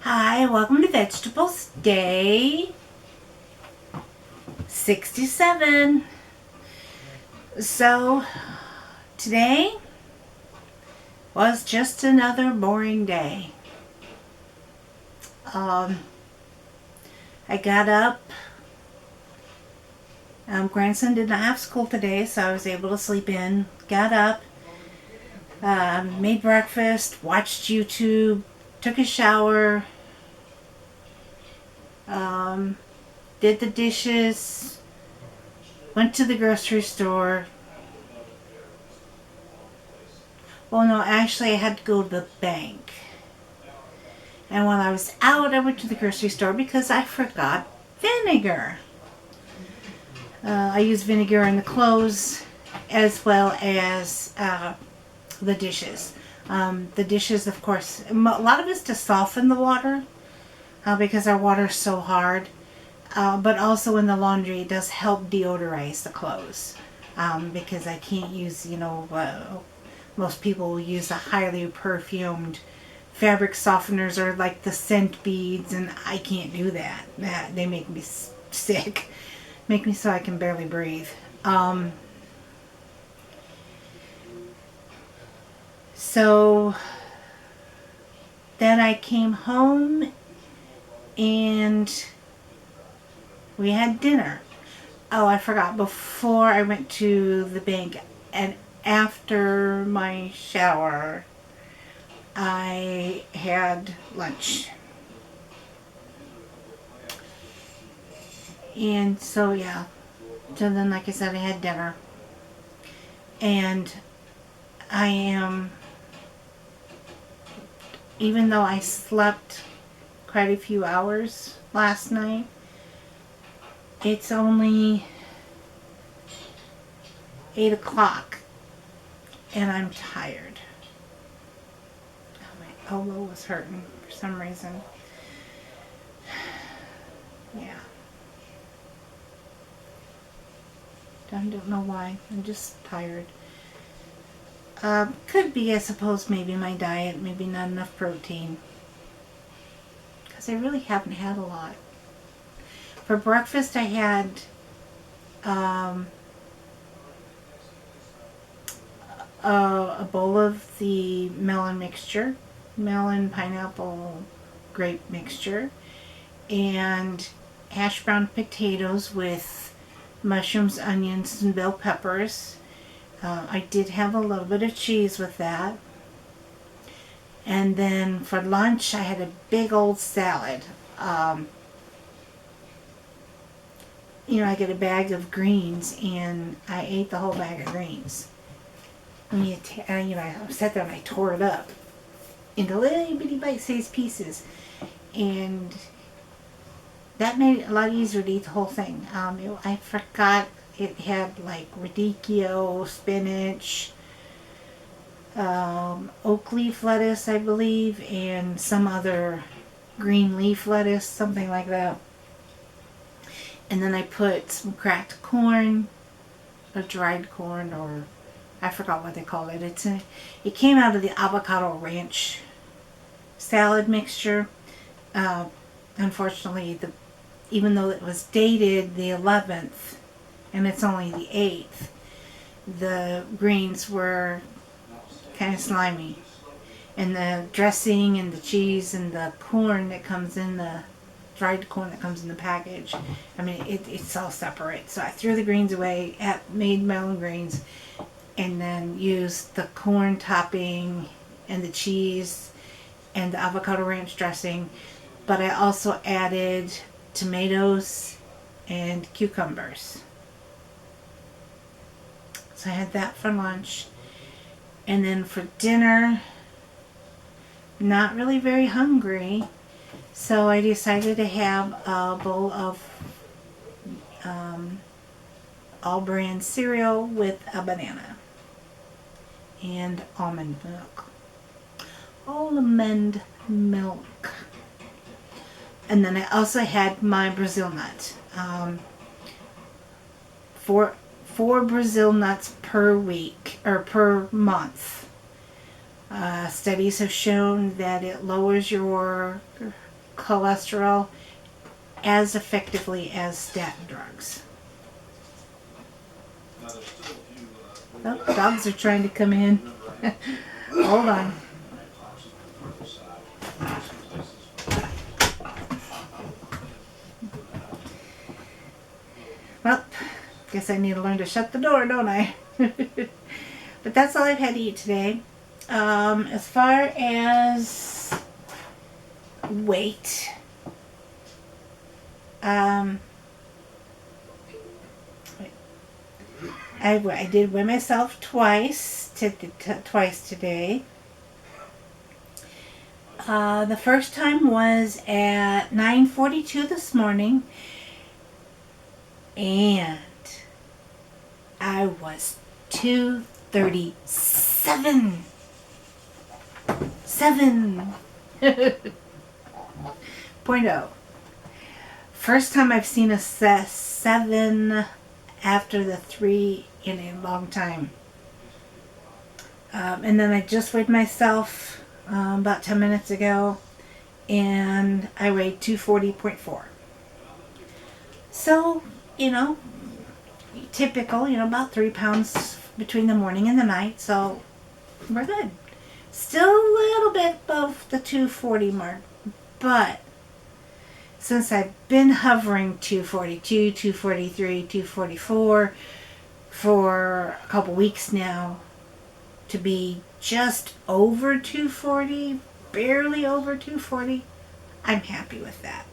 Hi, welcome to Vegetables Day 67. So, today was just another boring day. I got up. Grandson did not have school today, so I was able to sleep in. Got up, made breakfast, watched YouTube, took a shower, did the dishes, went to the grocery store. Well, no, actually, I had to go to the bank. And while I was out, I went to the grocery store because I forgot vinegar. I use vinegar in the clothes as well as the dishes. The dishes, of course, a lot of it's to soften the water because our water is so hard. But also in the laundry, it does help deodorize the clothes because I can't use, most people will use a highly perfumed fabric softeners or like the scent beads, and I can't do that. They make me sick. Make me so I can barely breathe. So then I came home and we had dinner. Oh, I forgot. Before I went to the bank and after my shower, I had lunch. And so, yeah. So then, like I said, I had dinner. And I am, even though I slept quite a few hours last night, it's only 8 o'clock and I'm tired. Oh, my elbow was hurting for some reason. Yeah. I don't know why. I'm just tired. Could be, I suppose, maybe my diet, maybe not enough protein. Because I really haven't had a lot. For breakfast, I had a bowl of the melon mixture, melon, pineapple, grape mixture, and hash brown potatoes with mushrooms, onions, and bell peppers. I did have a little bit of cheese with that. And then for lunch, I had a big old salad. I get a bag of greens, and I ate the whole bag of greens. I sat there and I tore it up into little bitty bite-sized pieces, and that made it a lot easier to eat the whole thing. I forgot it had like radicchio, spinach, oak leaf lettuce, I believe, and some other green leaf lettuce, something like that. And then I put some cracked corn, or dried corn, or I forgot what they call it. It came out of the avocado ranch salad mixture. Unfortunately, even though it was dated the 11th, and it's only the 8th, the greens were kind of slimy. And the dressing and the cheese and the corn that comes in the dried corn that comes in the package, I mean, it's all separate. So I threw the greens away, made melon greens, and then used the corn topping and the cheese and the avocado ranch dressing. But I also added tomatoes and cucumbers. So I had that for lunch. And then for dinner, not really very hungry, so I decided to have a bowl of all brand cereal with a banana and almond milk. Almond milk. And then I also had my Brazil nut. Four Brazil nuts per week or per month. Studies have shown that it lowers your cholesterol as effectively as statin drugs. Oh, dogs are trying to come in. Hold on. Well, guess I need to learn to shut the door, don't I? But that's all I've had to eat today. As far as weight, I did weigh myself twice today. The first time was at 9:42 this morning, and I was 237. 7.0. First time I've seen a 7 after the 3 in a long time. And then I just weighed myself about 10 minutes ago, and I weighed 240.4. So, typical, about 3 pounds between the morning and the night, so we're good. Still a little bit above the 240 mark, but since I've been hovering 242, 243, 244 for a couple weeks now, to be just over 240, barely over 240, I'm happy with that.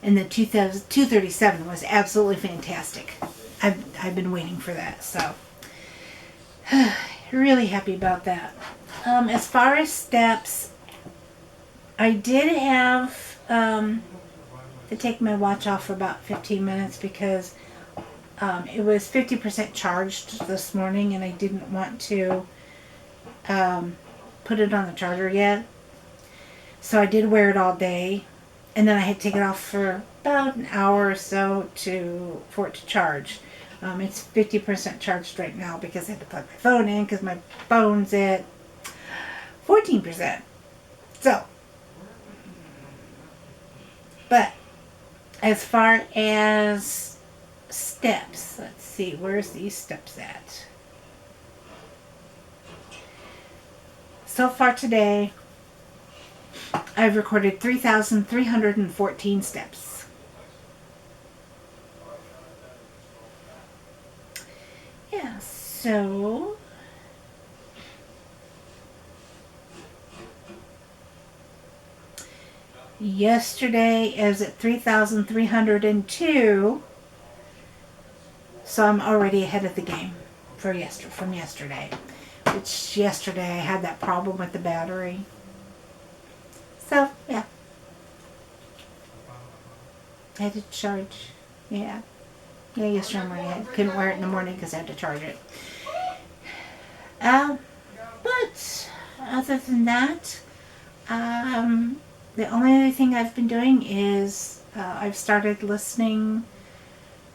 And the 237 was absolutely fantastic. I've been waiting for that, so really happy about that. As far as steps, I did have to take my watch off for about 15 minutes because it was 50% charged this morning, and I didn't want to put it on the charger yet. So I did wear it all day, and then I had to take it off for about an hour or so for it to charge. It's 50% charged right now because I had to plug my phone in because my phone's at 14%. So, but as far as steps, let's see, where's these steps at? So far today, I've recorded 3,314 steps. Yeah, so yesterday I was at 3,302, so I'm already ahead of the game from yesterday, which yesterday I had that problem with the battery. So, yeah. I had to charge. Yeah, yesterday morning. I couldn't wear it in the morning because I had to charge it. But other than that, the only other thing I've been doing is I've started listening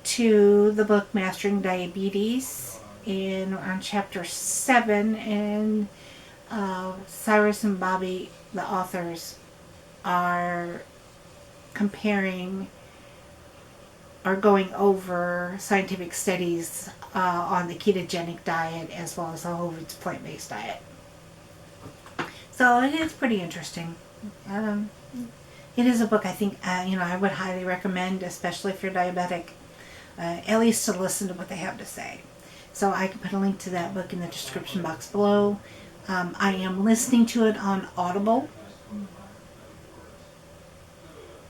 to the book Mastering Diabetes, and we're on chapter 7, and Cyrus and Bobby, the authors, are going over scientific studies on the ketogenic diet as well as the whole foods plant-based diet. So it is pretty interesting. It is a book I think I would highly recommend, especially if you're diabetic, at least to listen to what they have to say. So I can put a link to that book in the description box below. I am listening to it on Audible,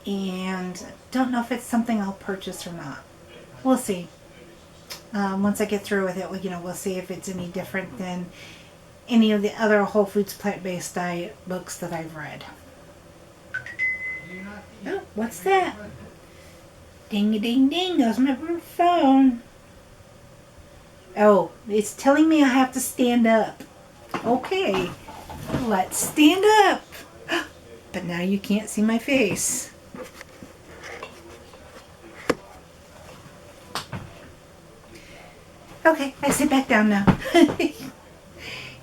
and don't know if it's something I'll purchase or not. We'll see. Once I get through with it, we'll see if it's any different than any of the other whole foods plant-based diet books that I've read. Oh, what's that? Ding-a-ding-ding, goes my phone. Oh, it's telling me I have to stand up. Okay, let's stand up. But now you can't see my face. Okay, I sit back down now.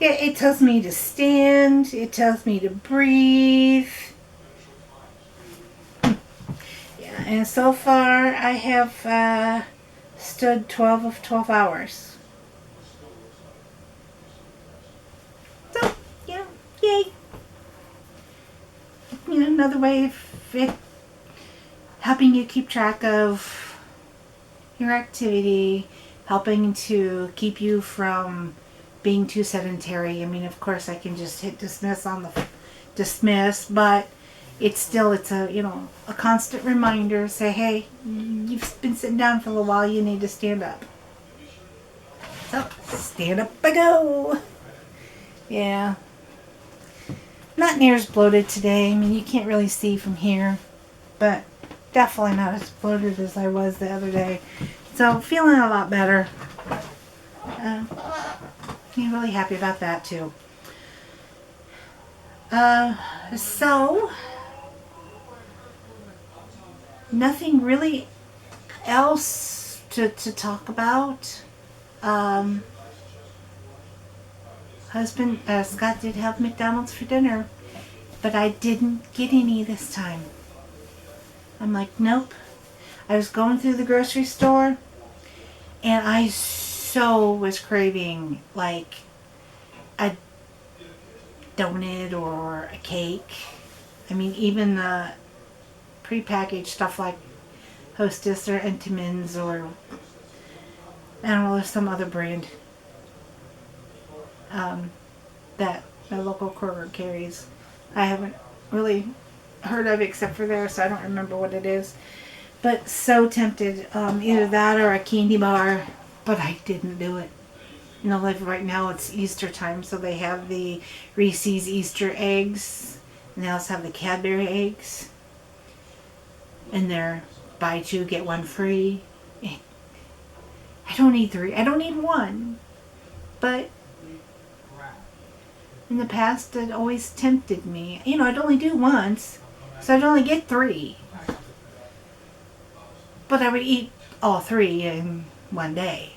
Yeah, it tells me to stand. It tells me to breathe. Yeah, and so far I have stood 12 of 12 hours. So, yeah, yay. You know, another way of it helping you keep track of your activity, helping to keep you from being too sedentary. I mean, of course, I can just hit dismiss on the dismiss, but it's a constant reminder. Say, hey, you've been sitting down for a little while. You need to stand up. So stand up and go. Yeah, not near as bloated today. I mean, you can't really see from here, but definitely not as bloated as I was the other day. So feeling a lot better. I'm really happy about that too. So nothing really else to talk about. Husband Scott did have McDonald's for dinner, but I didn't get any this time. I'm like, nope. I was going through the grocery store, and I so was craving like a donut or a cake. I mean, even the prepackaged stuff like Hostess or Entenmann's or I don't know, there's some other brand that my local Kroger carries. I haven't really heard of except for there, so I don't remember what it is. But so tempted, either that or a candy bar, but I didn't do it. You know, like right now it's Easter time, so they have the Reese's Easter eggs, and they also have the Cadbury eggs, and they're buy two get one free. I don't need three. I don't need one, but in the past it always tempted me. You know, I'd only do once, so I'd only get three, but I would eat all three in one day.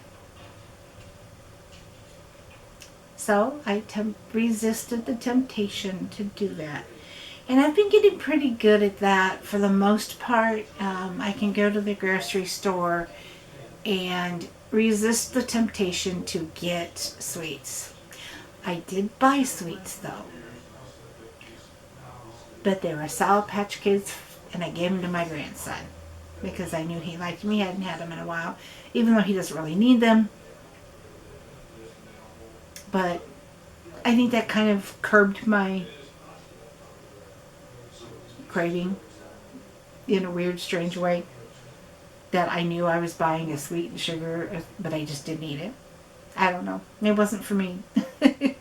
So I resisted the temptation to do that. And I've been getting pretty good at that for the most part. I can go to the grocery store and resist the temptation to get sweets. I did buy sweets though. But they were Sour Patch Kids, and I gave them to my grandson because I knew he liked them. He hadn't had them in a while, even though he doesn't really need them. But I think that kind of curbed my craving in a weird, strange way. That I knew I was buying a sweet and sugar, but I just didn't eat it. I don't know. It wasn't for me. I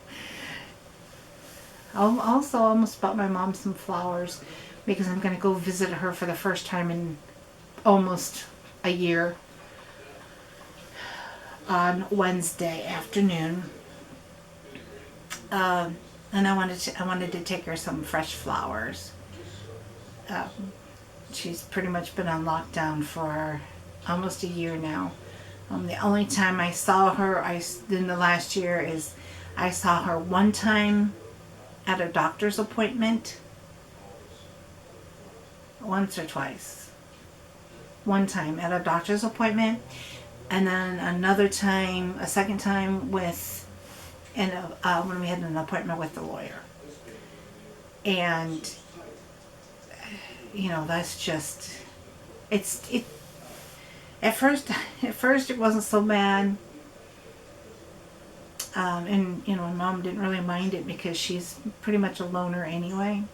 also almost bought my mom some flowers because I'm going to go visit her for the first time in almost a year on Wednesday afternoon. And I wanted to take her some fresh flowers. She's pretty much been on lockdown for almost a year now. The only time I saw her in the last year is I saw her one time at a doctor's appointment. Once or twice. One time at a doctor's appointment, and then a second time when we had an appointment with the lawyer. And you know, that's just at first it wasn't so bad. And you know, Mom didn't really mind it because she's pretty much a loner anyway.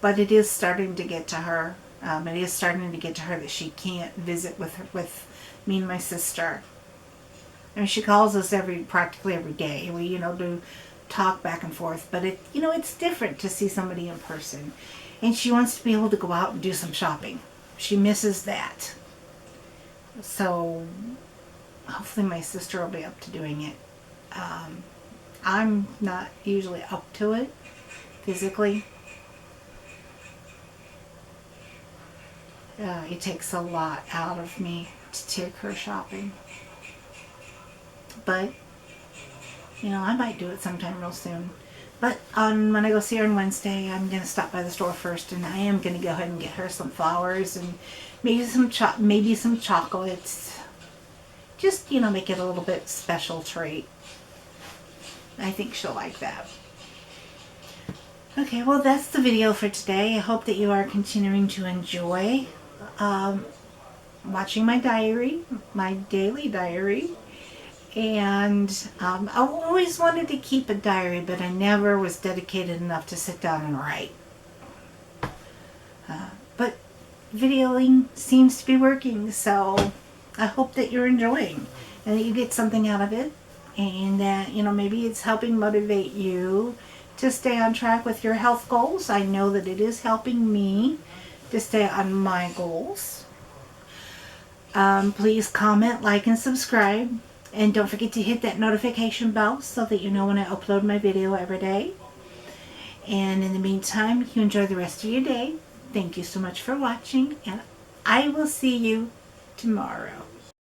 But it is starting to get to her. It is starting to get to her that she can't visit with me and my sister. I mean, she calls us practically every day. We, do talk back and forth, but it's different to see somebody in person. And she wants to be able to go out and do some shopping. She misses that. So hopefully my sister will be up to doing it. I'm not usually up to it physically. It takes a lot out of me to take her shopping. But You know, I might do it sometime real soon. But when I go see her on Wednesday, I'm going to stop by the store first, and I am going to go ahead and get her some flowers and maybe some chocolates. Just, you know, make it a little bit special treat. I think she'll like that. Okay, well, that's the video for today. I hope that you are continuing to enjoy watching my diary, my daily diary. And I always wanted to keep a diary, but I never was dedicated enough to sit down and write. But videoing seems to be working, so I hope that you're enjoying and that you get something out of it, and that, you know, maybe it's helping motivate you to stay on track with your health goals. I know that it is helping me to stay on my goals. Please comment, like, and subscribe. And don't forget to hit that notification bell so that you know when I upload my video every day. And in the meantime, you enjoy the rest of your day. Thank you so much for watching, and I will see you tomorrow.